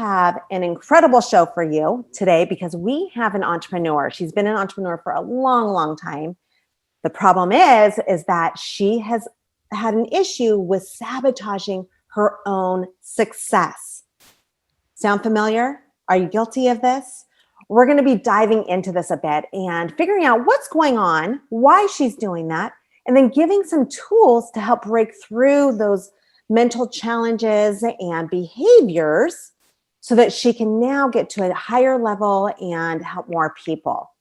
have an incredible show for you today because we have an entrepreneur. She's been an entrepreneur for a long, long time. The problem is that she has had an issue with sabotaging her own success. Sound familiar? Are you guilty of this? We're going to be diving into this a bit and figuring out what's going on, why she's doing that, and then giving some tools to help break through those mental challenges and behaviors so that she can now get to a higher level and help more people.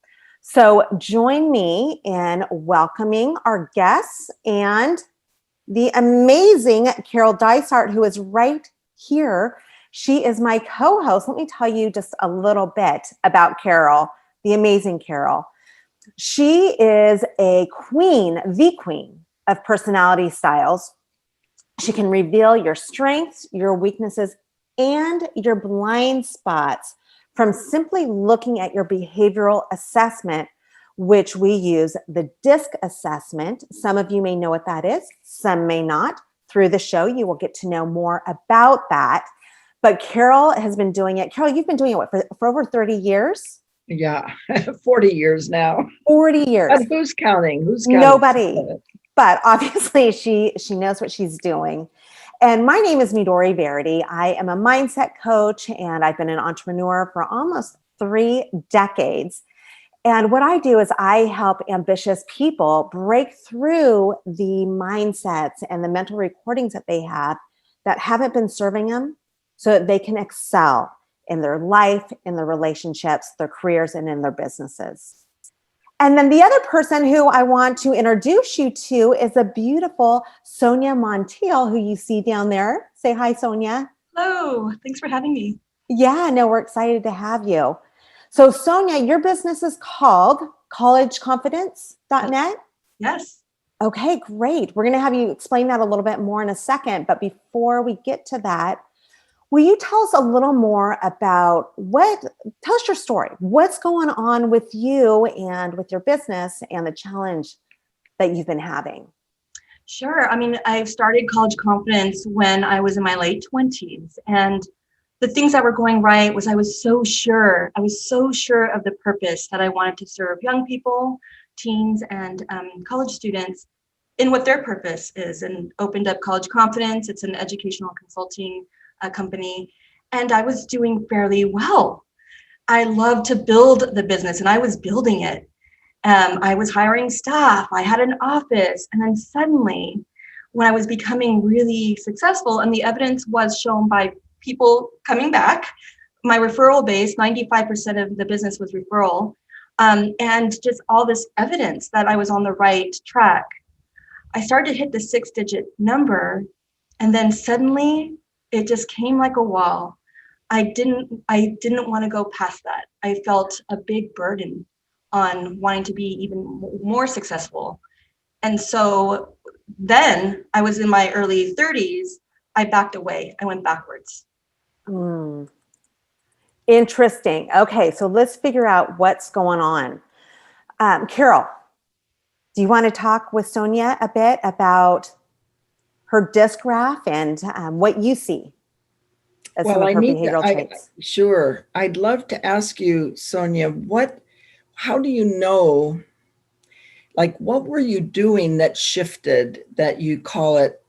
So join me in welcoming our guests and the amazing Carol Dysart, who is right here. She is my co-host. Let me tell you just a little bit about Carol, the amazing Carol. She is a queen, the queen of personality styles. She can reveal your strengths, your weaknesses, and your blind spots from simply looking at your behavioral assessment, which we use the DISC assessment. Some of you may know what that is, some may not. Through the show, you will get to know more about that. But Carol has been doing it. Carol, you've been doing it for over 30 years? Yeah, 40 years now. 40 years. But who's counting? Nobody. But obviously she knows what she's doing. And my name is Midori Verity. I am a mindset coach and I've been an entrepreneur for almost 3 decades. And what I do is I help ambitious people break through the mindsets and the mental recordings that they have that haven't been serving them so that they can excel in their life, in their relationships, their careers, and in their businesses. And then the other person who I want to introduce you to is a beautiful Sonya Montiel, who you see down there. Say hi, Sonya. Hello. Thanks for having me. Yeah, no, we're excited to have you. So Sonya, your business is called collegeconfidence.net? Yes. Okay, great. We're going to have you explain that a little bit more in a second. But before we get to that, will you tell us a little more about tell us your story. What's going on with you and with your business and the challenge that you've been having? Sure. I mean, I started College Confidence when I was in my late 20s. And the things that were going right was I was so sure of the purpose that I wanted to serve young people, teens, and college students in what their purpose is, and opened up College Confidence. It's an educational consulting company, and I was doing fairly well. I love to build the business, and I was building it. I was hiring staff. I had an office, and then suddenly, when I was becoming really successful, and the evidence was shown by people coming back, my referral base, 95% of the business was referral, and just all this evidence that I was on the right track. I started to hit the 6-digit number, and then suddenly it just came like a wall. I didn't want to go past that. I felt a big burden on wanting to be even more successful. And so then I was in my early 30s. I backed away. I went backwards. Interesting. Okay, so let's figure out what's going on. Carol, do you want to talk with Sonya a bit about her DISC graph and what you see as some of her behavioral traits? Sure. I'd love to ask you, Sonya, how do you know, like, what were you doing that shifted, that you call it,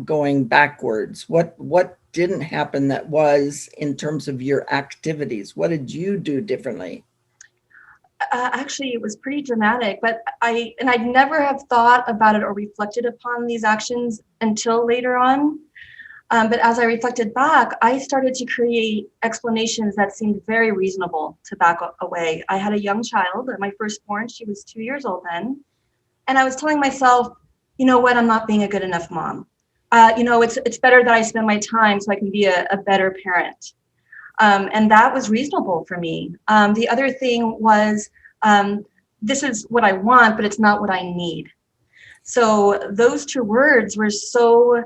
going backwards? What didn't happen that was in terms of your activities? What did you do differently? Actually, it was pretty dramatic, but I'd never have thought about it or reflected upon these actions until later on. But as I reflected back, I started to create explanations that seemed very reasonable to back away. I had a young child, my firstborn. She was 2 years old then. And I was telling myself, you know what, I'm not being a good enough mom. It's better that I spend my time so I can be a better parent. And that was reasonable for me. The other thing was, this is what I want, but it's not what I need. So those 2 words were so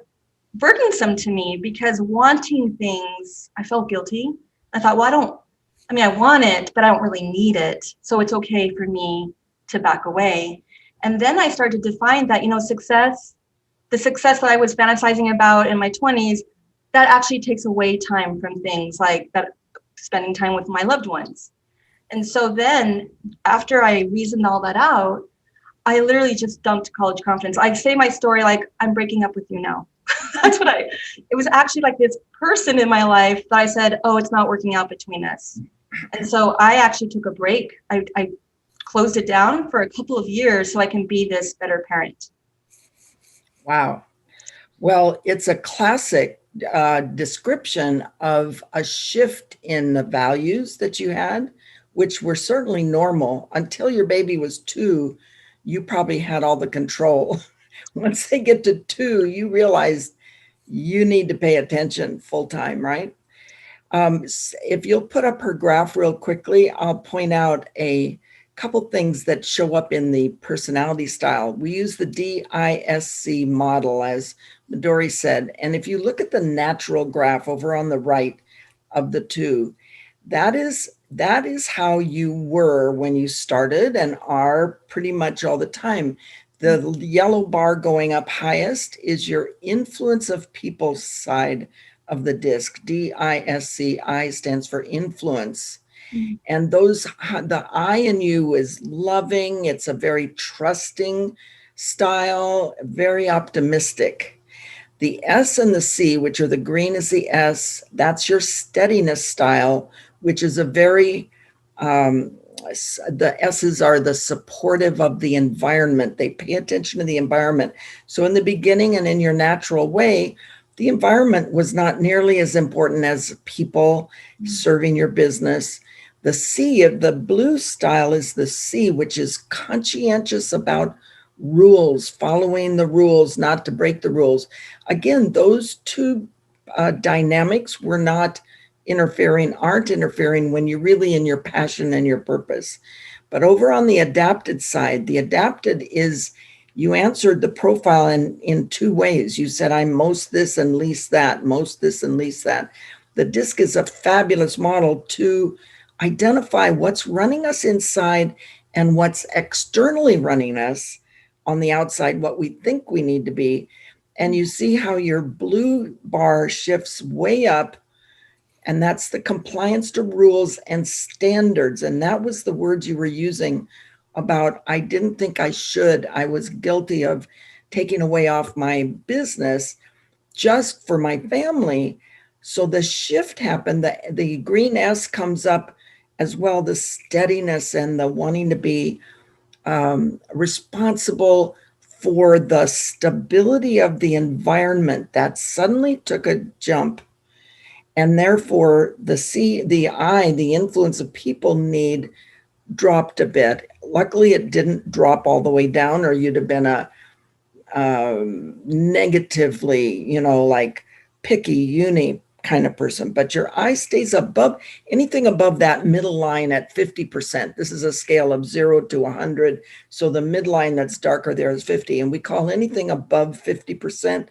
burdensome to me because wanting things, I felt guilty. I thought, well, I want it, but I don't really need it. So it's okay for me to back away. And then I started to find that, success, the success that I was fantasizing about in my 20s that actually takes away time from things like that, spending time with my loved ones. And so then after I reasoned all that out, I literally just dumped college confidence. I say my story like, I'm breaking up with you now. That's what it was actually like this person in my life that I said, oh, it's not working out between us. And so I actually took a break. I closed it down for a couple of years so I can be this better parent. Wow. Well, it's a classic description of a shift in the values that you had, which were certainly normal until your baby was 2. You probably had all the control. Once they get to 2, you realize you need to pay attention full time, right? If you'll put up her graph real quickly, I'll point out a couple things that show up in the personality style. We use the DISC model, as Midori said. And if you look at the natural graph over on the right of the 2, that is how you were when you started and are pretty much all the time. The yellow bar going up highest is your influence of people side of the disc. DISC, I stands for influence. And the I in you is loving. It's a very trusting style, very optimistic. The S and the C, which are the green is the S, that's your steadiness style, which is a very, the S's are the supportive of the environment. They pay attention to the environment. So in the beginning and in your natural way, the environment was not nearly as important as people serving your business. The C of the blue style is the C, which is conscientious about rules, following the rules, not to break the rules. Again, those two dynamics aren't interfering when you're really in your passion and your purpose. But over on the adapted side, the adapted is you answered the profile in 2 ways. You said, I'm most this and least that, most this and least that. The DISC is a fabulous model to identify what's running us inside and what's externally running us on the outside, what we think we need to be. And you see how your blue bar shifts way up, and that's the compliance to rules and standards. And that was the words you were using about, I didn't think I should. I was guilty of taking away off my business just for my family. So the shift happened. The green S comes up as well, the steadiness and the wanting to be responsible for the stability of the environment. That suddenly took a jump. And therefore, the I, the influence of people need, dropped a bit. Luckily, it didn't drop all the way down, or you'd have been a negatively, like picky uni kind of person. But your I stays above, anything above that middle line at 50%. This is a scale of 0 to 100. So the midline that's darker there is 50. And we call anything above 50%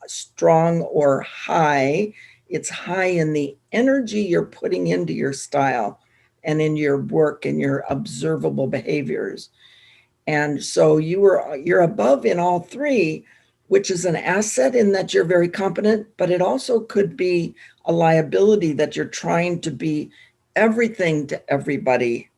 strong or high. It's high in the energy you're putting into your style and in your work and your observable behaviors. And so you're above in all 3, which is an asset in that you're very competent, but it also could be a liability that you're trying to be everything to everybody.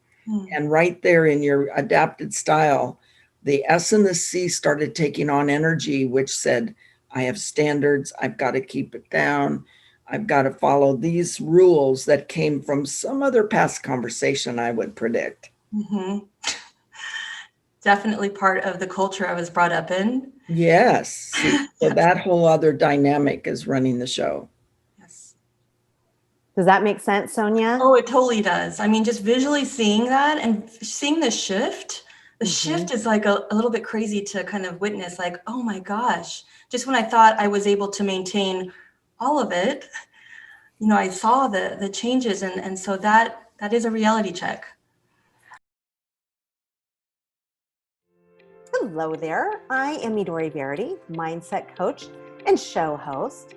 And right there in your adapted style, the S and the C started taking on energy, which said, I have standards. I've got to keep it down. I've got to follow these rules that came from some other past conversation, I would predict. Mm-hmm. Definitely part of the culture I was brought up in. Yes. So that whole other dynamic is running the show. Yes. Does that make sense, Sonya? Oh, it totally does. I mean, just visually seeing that and seeing the shift is like a little bit crazy to kind of witness, like, oh my gosh, just when I thought I was able to maintain all of it, I saw the changes. And so that is a reality check. Hello there. I am Midori Verity, mindset coach and show host.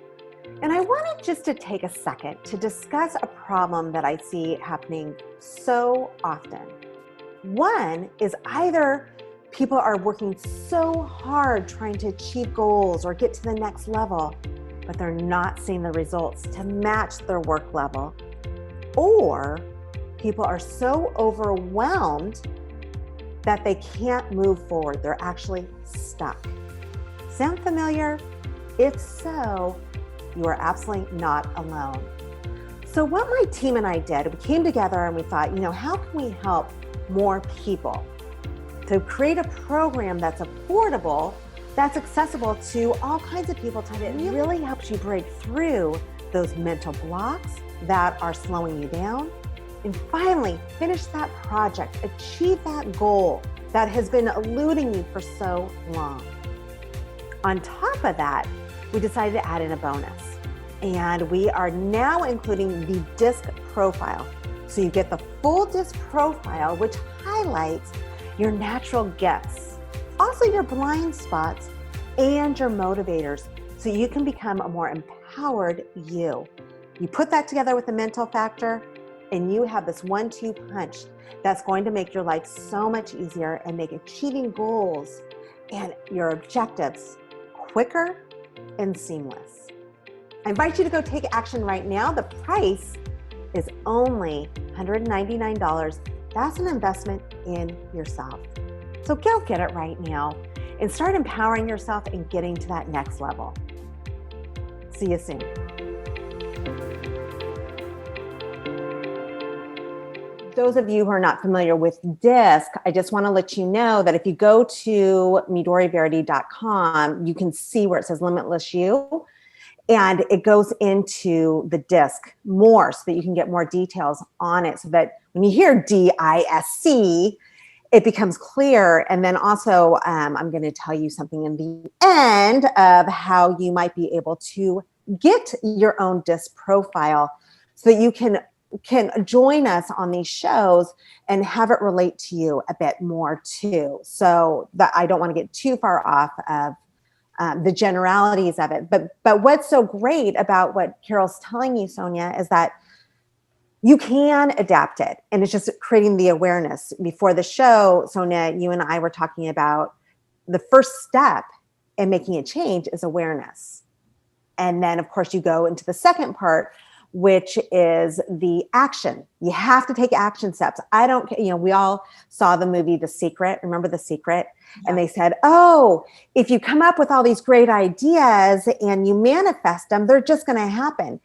And I wanted just to take a second to discuss a problem that I see happening so often. One is either people are working so hard trying to achieve goals or get to the next level, but they're not seeing the results to match their work level, or people are so overwhelmed that they can't move forward. They're actually stuck. Sound familiar? If so, you are absolutely not alone. So what my team and I did, we came together and we thought, how can we help more people to create a program that's affordable, that's accessible to all kinds of people, that really helps you break through those mental blocks that are slowing you down, and finally finish that project, achieve that goal that has been eluding you for so long. On top of that, we decided to add in a bonus. And we are now including the DISC profile. So you get the full DISC profile, which highlights your natural gifts, also your blind spots and your motivators, so you can become a more empowered you. You put that together with the mental factor, and you have this 1-2 punch that's going to make your life so much easier and make achieving goals and your objectives quicker and seamless. I invite you to go take action right now. The price is only $199. That's an investment in yourself. So go get it right now and start empowering yourself and getting to that next level. See you soon. Those of you who are not familiar with DISC, I just want to let you know that if you go to MidoriVerity.com, you can see where it says Limitless You, and it goes into the DISC more so that you can get more details on it, so that when you hear DISC, it becomes clear. And then also, I'm going to tell you something in the end of how you might be able to get your own DISC profile so that you can join us on these shows and have it relate to you a bit more too. So that I don't want to get too far off of the generalities of it. But what's so great about what Carol's telling you, Sonya, is that you can adapt it. And it's just creating the awareness. Before the show, Sonya, you and I were talking about the first step in making a change is awareness. And then, of course, you go into the second part, which is the action. You have to take action steps. We all saw the movie The Secret. Remember The Secret? Yeah. And they said, if you come up with all these great ideas and you manifest them, they're just going to happen.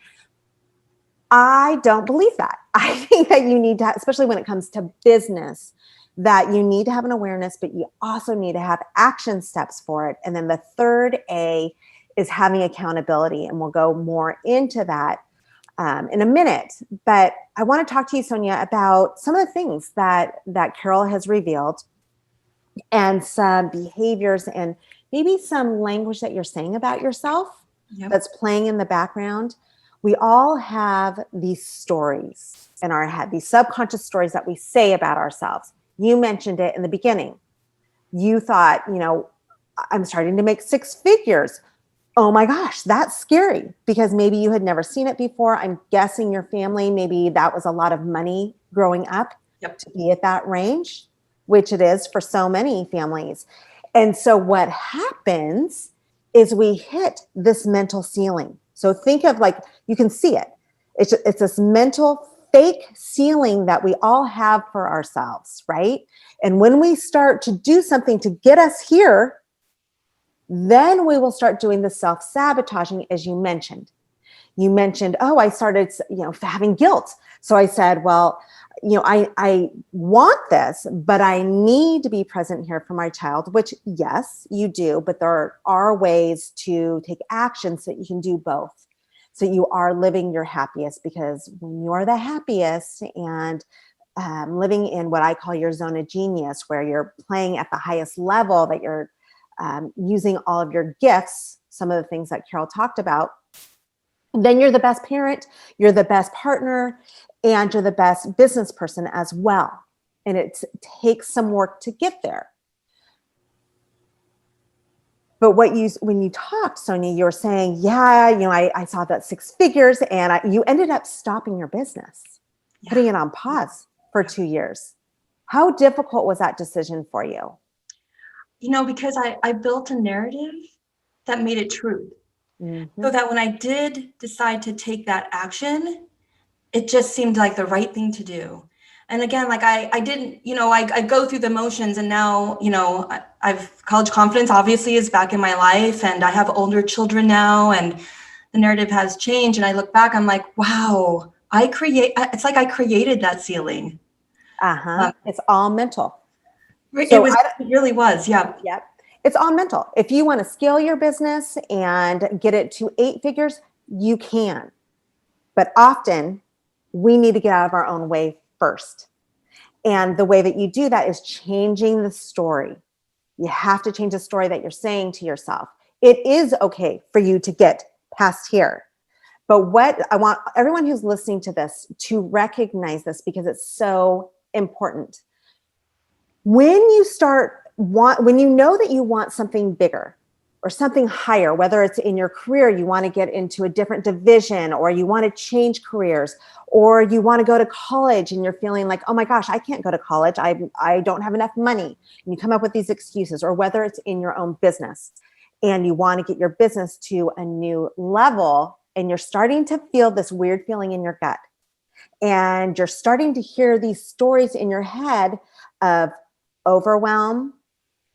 I don't believe that. I think that you need to, especially when it comes to business, that you need to have an awareness, but you also need to have action steps for it. And then the third A is having accountability. And we'll go more into that in a minute. But I want to talk to you, Sonya, about some of the things that Carol has revealed and some behaviors and maybe some language that you're saying about yourself that's playing in the background. We all have these stories in our head, these subconscious stories that we say about ourselves. You mentioned it in the beginning. You thought, I'm starting to make 6 figures. Oh my gosh, that's scary, because maybe you had never seen it before. I'm guessing your family, maybe that was a lot of money growing up to be at that range, which it is for so many families. And so what happens is we hit this mental ceiling. So think of, like, you can see it. It's this mental fake ceiling that we all have for ourselves, right? And when we start to do something to get us here, then we will start doing the self-sabotaging, as you mentioned. You mentioned, I started, having guilt. So I said, well, I want this, but I need to be present here for my child, which, yes, you do, but there are ways to take action so that you can do both. So you are living your happiest, because when you are the happiest and living in what I call your zone of genius, where you're playing at the highest level, that you're using all of your gifts, some of the things that Carol talked about, then you're the best parent, you're the best partner, and you're the best business person as well. And it takes some work to get there. But when you talked, Sonya, you were saying, I saw that 6 figures, and you ended up stopping your business, putting it on pause for 2 years. How difficult was that decision for you? Because I built a narrative that made it true. So that when I did decide to take that action, it just seemed like the right thing to do. And again, like I didn't, I go through the motions, and now, I've college confidence obviously is back in my life, and I have older children now, and the narrative has changed. And I look back, I'm like, wow, it's like I created that ceiling. It's all mental. It really was. Yeah. Yep. It's all mental. If you want to scale your business and get it to 8 figures, you can. But often we need to get out of our own way first. And the way that you do that is changing the story. You have to change the story that you're saying to yourself. It is okay for you to get past here. But what I want everyone who's listening to this to recognize this, because it's so important. When you know that you want something bigger or something higher, whether it's in your career, you want to get into a different division, or you want to change careers, or you want to go to college and you're feeling like, oh my gosh, I can't go to college. I don't have enough money. And you come up with these excuses, or whether it's in your own business and you want to get your business to a new level, and you're starting to feel this weird feeling in your gut. And you're starting to hear these stories in your head of overwhelm,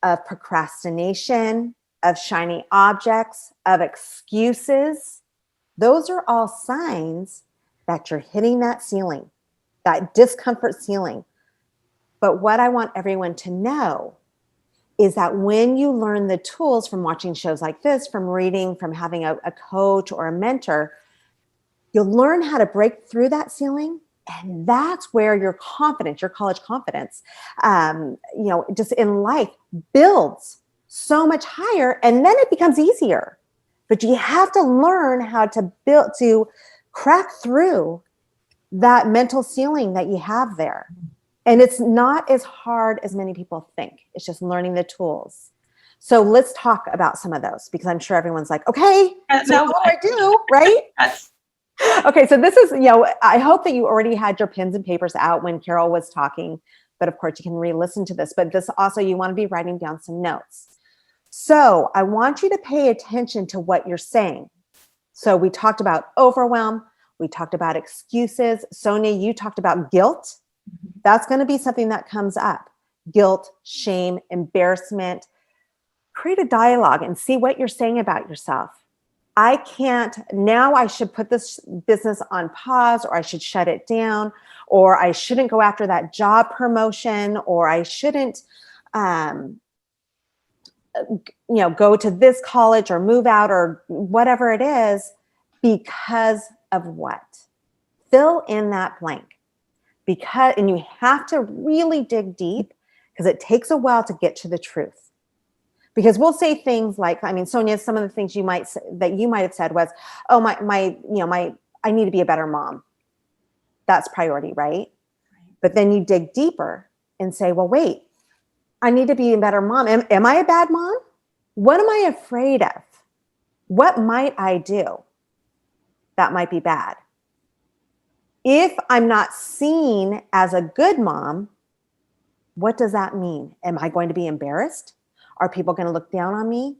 of procrastination, of shiny objects, of excuses. Those are all signs that you're hitting that ceiling, that discomfort ceiling. But what I want everyone to know is that when you learn the tools from watching shows like this, from reading, from having a coach or a mentor, you'll learn how to break through that ceiling. And that's where your confidence, your college confidence, just in life builds so much higher, and then it becomes easier. But you have to learn how to crack through that mental ceiling that you have there. And it's not as hard as many people think. It's just learning the tools. So let's talk about some of those, because I'm sure everyone's like, okay, so what do I do, right? Yes. Okay, so this is, I hope that you already had your pens and papers out when Carol was talking, but of course you can re-listen to this, but this also, you want to be writing down some notes. So I want you to pay attention to what you're saying. So we talked about overwhelm. We talked about excuses. Sonya, you talked about guilt. That's going to be something that comes up. Guilt, shame, embarrassment. Create a dialogue and see what you're saying about yourself. I should put this business on pause, or I should shut it down, or I shouldn't go after that job promotion, or I shouldn't, go to this college or move out or whatever it is, because of what? Fill in that blank. And you have to really dig deep, because it takes a while to get to the truth. Because we'll say things like, Sonya, some of the things you might have said was, oh, I need to be a better mom. That's priority, right? But then you dig deeper and say, well, wait, I need to be a better mom. Am I a bad mom? What am I afraid of? What might I do that might be bad? If I'm not seen as a good mom, what does that mean? Am I going to be embarrassed? Are people going to look down on me?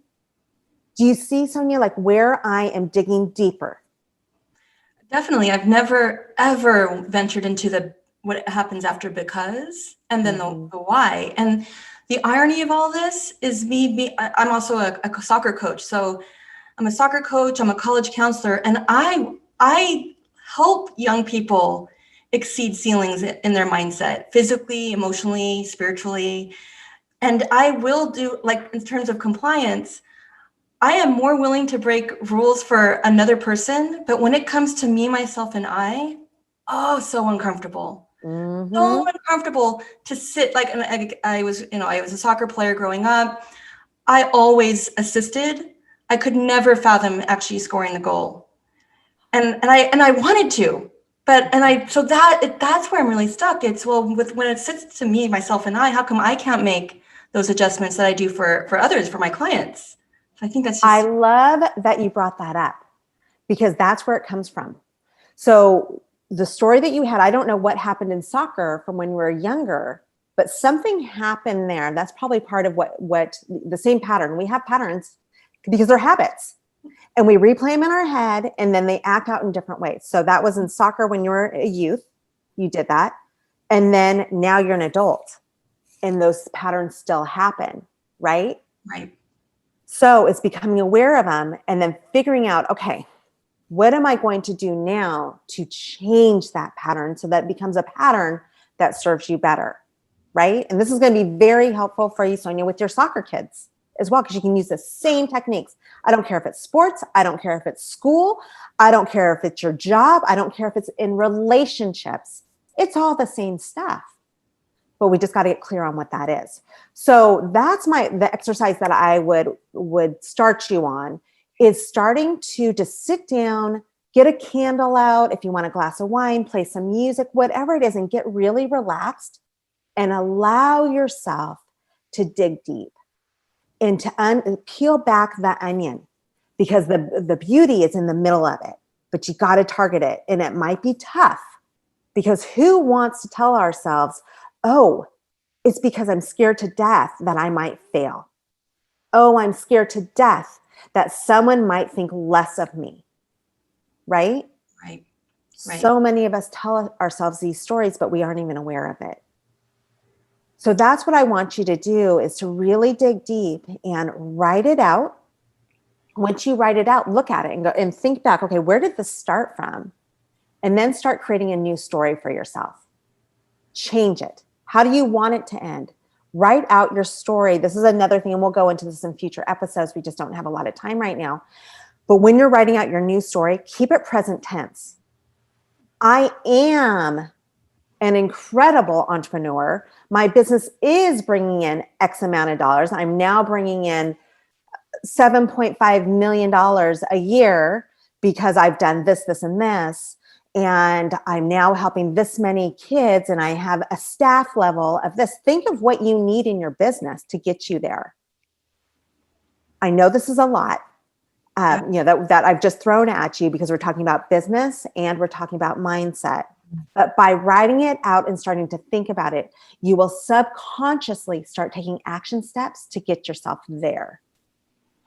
Do you see, Sonya, like where I am digging deeper? Definitely. I've never, ever ventured into what happens after because, and then the why. And the irony of all this is I'm also a soccer coach. So I'm a soccer coach, I'm a college counselor, and I help young people exceed ceilings in their mindset, physically, emotionally, spiritually. And I will do, like, in terms of compliance, I am more willing to break rules for another person. But when it comes to me, myself, and so uncomfortable. Mm-hmm. So uncomfortable to sit, like, I was a soccer player growing up. I always assisted. I could never fathom actually scoring the goal. And I wanted to, so that's where I'm really stuck. It's, well, when it sits to me, myself, and how come I can't make those adjustments that I do for others, for my clients? So I think that's I love that you brought that up, because that's where it comes from. So the story that you had, I don't know what happened in soccer from when we were younger, but something happened there. That's probably part of what the same pattern. We have patterns because they're habits. And we replay them in our head, and then they act out in different ways. So that was in soccer when you were a youth, you did that. And then now you're an adult and those patterns still happen, right? Right. So it's becoming aware of them and then figuring out, okay, what am I going to do now to change that pattern so that it becomes a pattern that serves you better, right? And this is going to be very helpful for you, Sonya, with your soccer kids as well, because you can use the same techniques. I don't care if it's sports. I don't care if it's school. I don't care if it's your job. I don't care if it's in relationships. It's all the same stuff, but we just got to get clear on what that is. So that's the exercise that I would start you on, is starting to just sit down, get a candle out. If you want a glass of wine, play some music, whatever it is, and get really relaxed and allow yourself to dig deep and to peel back that onion, because the beauty is in the middle of it, but you got to target it. And it might be tough, because who wants to tell ourselves, oh, it's because I'm scared to death that I might fail. Oh, I'm scared to death that someone might think less of me, right? Right. So many of us tell ourselves these stories, but we aren't even aware of it. So that's what I want you to do, is to really dig deep and write it out. Once you write it out, look at it and go and think back, okay, where did this start from? And then start creating a new story for yourself. Change it. How do you want it to end? Write out your story. This is another thing, and we'll go into this in future episodes. We just don't have a lot of time right now. But when you're writing out your new story, keep it present tense. I am an incredible entrepreneur. My business is bringing in X amount of dollars. I'm now bringing in $7.5 million a year because I've done this, this, and this. And I'm now helping this many kids, and I have a staff level of this. Think of what you need in your business to get you there. I know this is a lot, that I've just thrown at you, because we're talking about business and we're talking about mindset. But by writing it out and starting to think about it, you will subconsciously start taking action steps to get yourself there.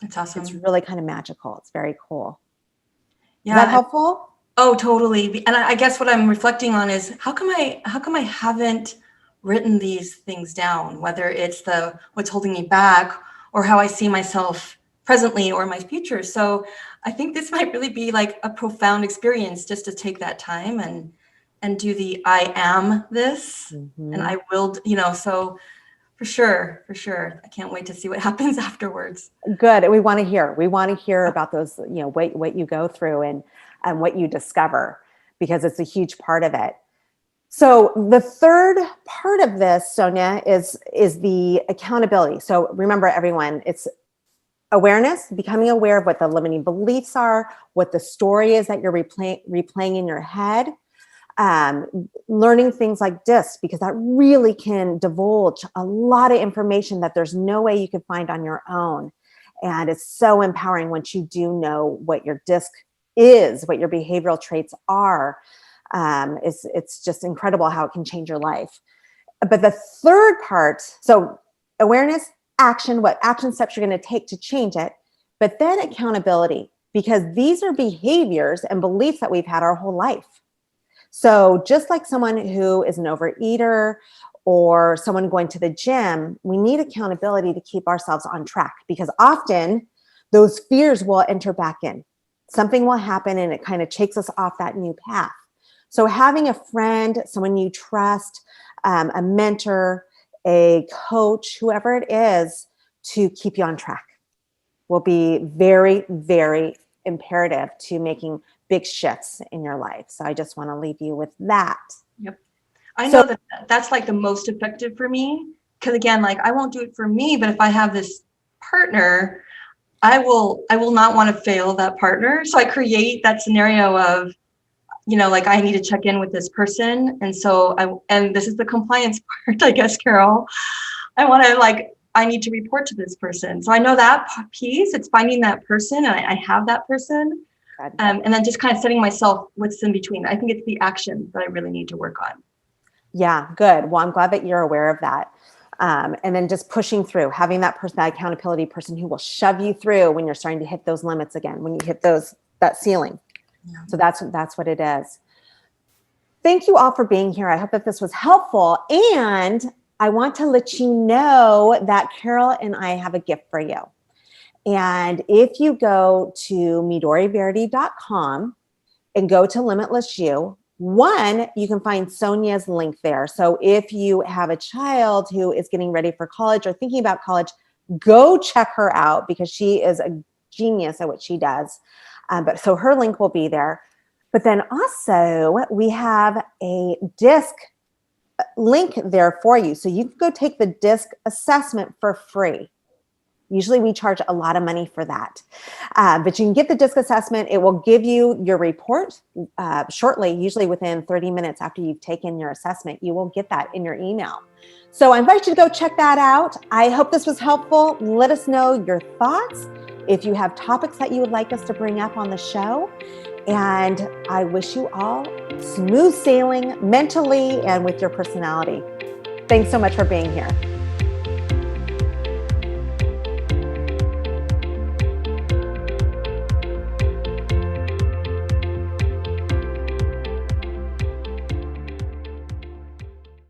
That's awesome. It's really kind of magical. It's very cool. Yeah. Is that helpful? Oh, totally. And I guess what I'm reflecting on is how come I haven't written these things down, whether it's what's holding me back or how I see myself presently or my future. So I think this might really be like a profound experience, just to take that time and do the I am this, and I will, so for sure. I can't wait to see what happens afterwards. Good. And we want to hear about those, what you go through and what you discover, because it's a huge part of it. So the third part of this, Sonya, is the accountability. So remember, everyone, it's awareness, becoming aware of what the limiting beliefs are, what the story is that you're replaying in your head, learning things like DISC, because that really can divulge a lot of information that there's no way you could find on your own. And it's so empowering once you do know what your DISC is, what your behavioral traits are. It's just incredible how it can change your life. But the third part, so awareness, action, what action steps you're going to take to change it, but then accountability, because these are behaviors and beliefs that we've had our whole life. So just like someone who is an overeater or someone going to the gym, we need accountability to keep ourselves on track, because often those fears will enter back in. Something will happen and it kind of takes us off that new path. So having a friend, someone you trust, a mentor, a coach, whoever it is, to keep you on track will be very, very imperative to making big shifts in your life. So I just want to leave you with that. Yep. I know that's like the most effective for me, because again, like I won't do it for me, but if I have this partner, I will not want to fail that partner. So I create that scenario of, like I need to check in with this person. And so and this is the compliance part, I guess, Carol. I need to report to this person. So I know that piece, it's finding that person, and I have that person. And then just kind of setting myself what's in between. I think it's the action that I really need to work on. Yeah, good. Well, I'm glad that you're aware of that. And then just pushing through, having that person, that accountability person who will shove you through when you're starting to hit those limits again, when you hit that ceiling. Yeah. So that's what it is. Thank you all for being here. I hope that this was helpful. And I want to let you know that Carol and I have a gift for you. And if you go to MidoriVerity.com and go to Limitless You, you can find Sonya's link there. So if you have a child who is getting ready for college or thinking about college, go check her out because she is a genius at what she does. So her link will be there. But then also we have a DISC link there for you. So you can go take the DISC assessment for free. Usually we charge a lot of money for that. But you can get the DISC assessment. It will give you your report shortly, usually within 30 minutes after you've taken your assessment. You will get that in your email. So I invite you to go check that out. I hope this was helpful. Let us know your thoughts. If you have topics that you would like us to bring up on the show. And I wish you all smooth sailing mentally and with your personality. Thanks so much for being here.